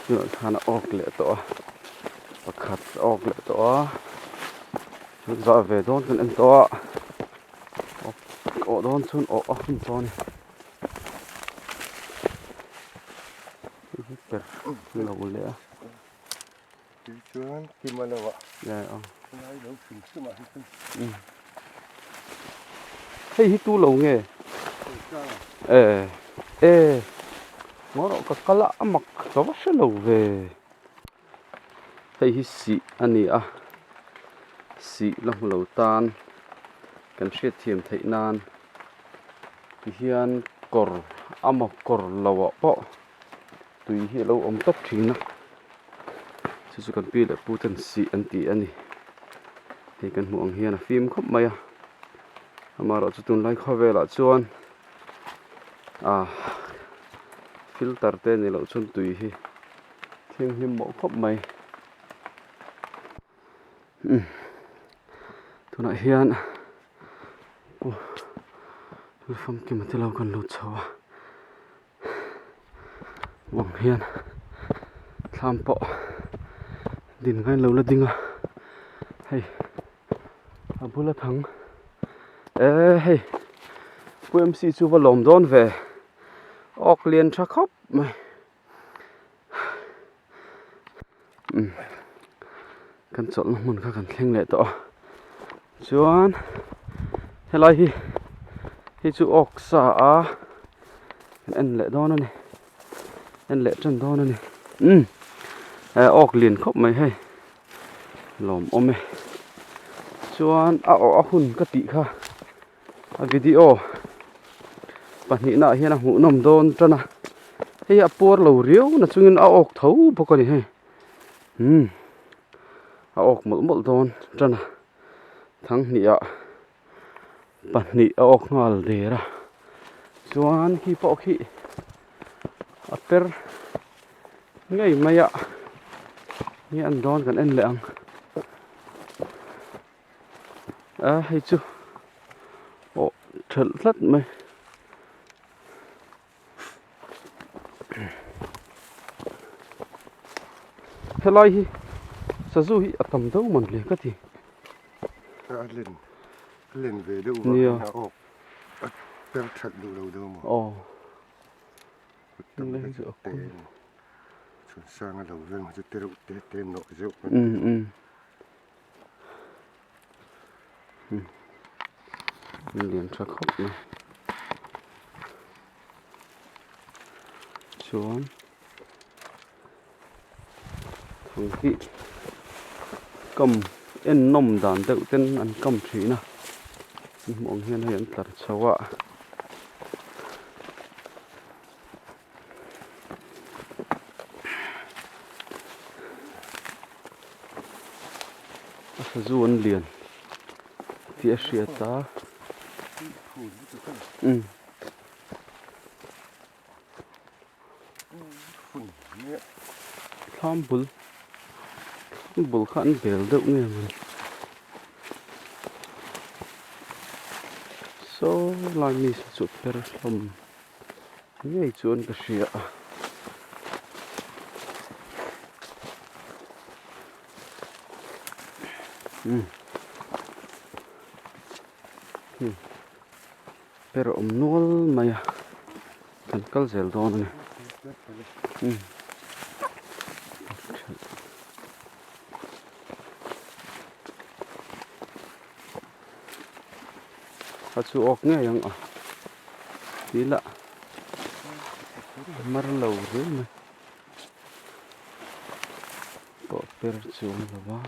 Nó thana ốc lệ to và khát ốc lệ to dọa về đón con em to ốc đón xuống ốc không to này per lâu lệ Cuman gimana Pak? ya Này đâu phình chứ mà hey hitu lâu nghe ngó nó có cá lạ mặc có vắt lâu về hey hi xị anh à xị lòng lâu tan cần xét thiềm thấy nan hiền cor ama cor lâu bỏ tùy hi lâu ông tất chính nè chứ còn pi là pu thân xị anh tí anh thì cần muộn hiền là phim khóc mày mà rồi tụi lại khó về lại chuan filter tên này lâu chuan tùy hi thiên hiểm mẫu khóc mày tụi này hiền phong kim mà lâu còn lụt sâu vòng hiền tham bộ đỉnh ngay lâu là đinh hey bữa là thắng hey quên si chú vào lồng đón về ốc liền chắc khóc mày cần chọn muốn các cần khen lệ to chuan hello hi chú ốc xả anh lệ đó này anh lệ chân đó này ốc liền khóc mày hay lồng ôm mày chuan hun cái tị kha video bạn nghĩ nào hiện là ngủ nằm đôn cho na hay por lầu riếu là chung ốc thấu bao con này hay ốc một đôn cho na thằng nị bạn nị ốc ngal để ra chuan khi bỏ khi per ngay mày nghe ăn đôn gần ăn lẹng hay chưa thật rất mày hello hi SAZU hi tầm đâu mình liền cái gì lên về đâu mà ốc per thật đâu mà lên giữa chuẩn sang là đầu dân mà chứ tên nội rượu liền cho khóc này xuống thằng thị cầm en nôm đàn tự tên ăn cầm trí nào mọi hiện hiện thật xấu ạ SAZU ăn liền tía xìa ta tham bul khăn bèl đậu nghe mình so lại mi sụt per lom ngay chuan cái xìa pero nuol maya kan kal zel don ne chu ok nghe yang tí lạ mar lâu rồi mà bỏ per chuan là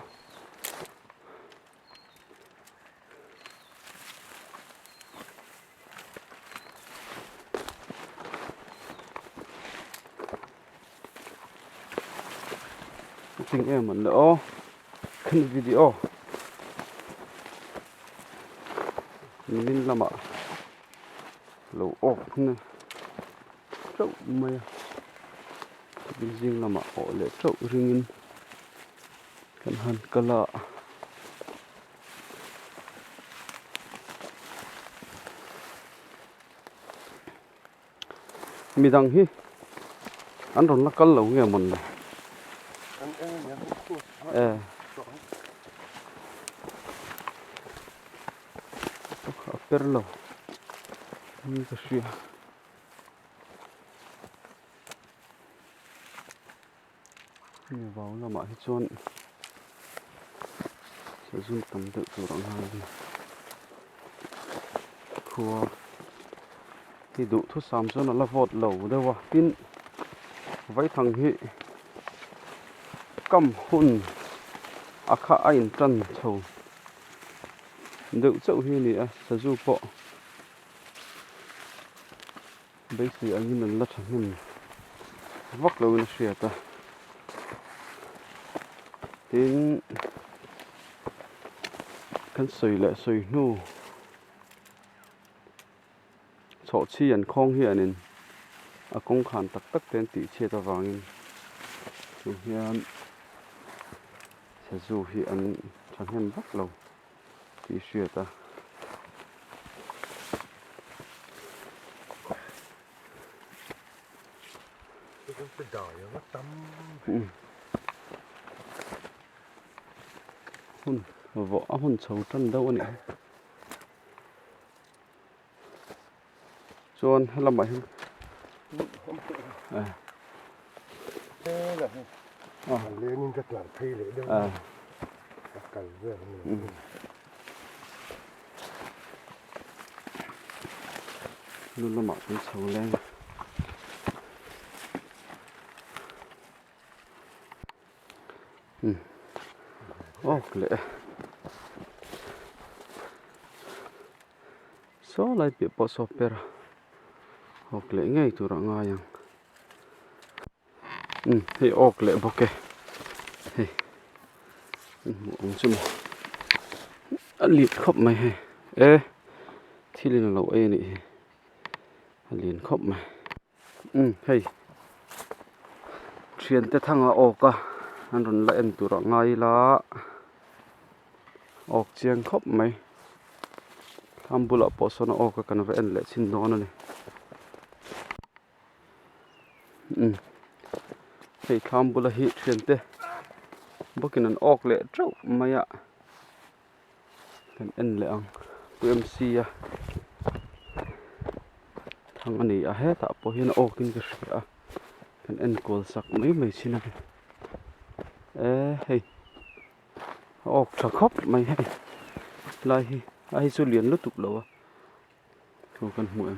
tình em mà nữa kênh video mình làm ạ lẩu ốc nè trâu mày bên riêng làm ạ họ lệ trâu riêng cần hẳn cả lạ mi đăng hi anh rồi nó cân lâu nghe mình này per lâu như cái gì như vào là mọi chuyện sẽ dùng tầm tự chủ động hơn khua thì đủ thuốc xăm cho nó là vọt lẩu đâu à tin váy thằng hệ cầm hôn khá ảnh trần thầu đựng chậu hi nè SAZU bộ bây giờ anh mình lật mình vắt lâu nó xẹt ta đến khăn sưởi lại sưởi nu chỗ chi anh không hiện nên công khán tắc tắc đến tỷ chia ta vàng hiện SAZU hiện chẳng hiện vắt lâu tỷ xẹt ta võ hôn sầu chân đâu này chôn hay làm bài lên rất là thay lễ đâu cần vừa luôn là mặc con sầu lên lệ số lại bị bỏ sọp ra lệ ngay từ đó ngay thì lệ bọc kê thì uống chung liền khóc mày hay thì liền lẩu này liền khóc mày hay chuyện tới thằng anh rồi lại từ đó ngay là chiang khóc mày tham bula bỏ số nó cái cần phải anh lại xin nó này thì tham bula hit chuyện thế bữa kia nó lệ trâu mày ạ cần anh lại ăn MC thằng anh này hết à bỏ hiện kinh cái gì cần anh call sạc mấy xin này hey chả khóc mày hay lại ai số liền lúc tục lâu không cần muộn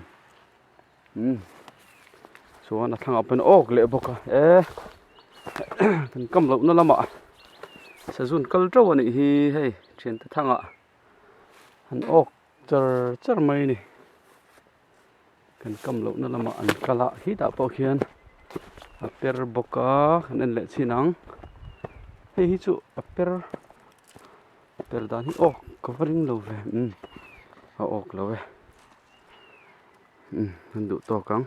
số là thằng ở bên lệ bọc cần cầm lậu nó lắm ạ sẽ dùng câu trâu này thì hay chuyện thằng ạ hắn chờ mày này cần cầm lậu nó lắm ạ anh cả lạ hít đã bao khiên per bọc nên lệ xin nắng hay hít chú per đàn hít covering lâu về lâu về hắn đủ to căng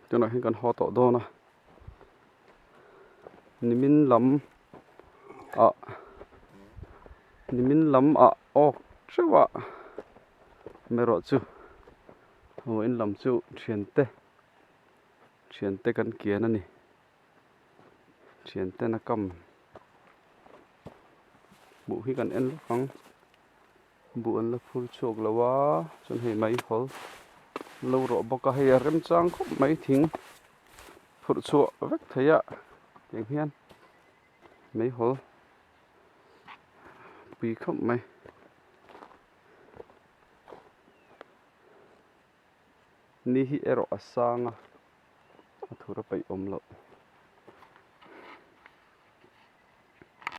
cho nó hình cần ho tỏ đo nè nimin lắm chứ ạ mẹ rõ chứ hồi anh làm chú chuyển tê cần kia nè chuyển tê nó cầm bộ khi cần anh lúc phăng bộ anh là full chok là quá cho nên mấy hol lâu rồi bọc cái rem trang khóc mấy thing full chok vắt thấy ạ tiếng hiền mấy hol bị khóc mấy ni hi ero asanga thura pai omlo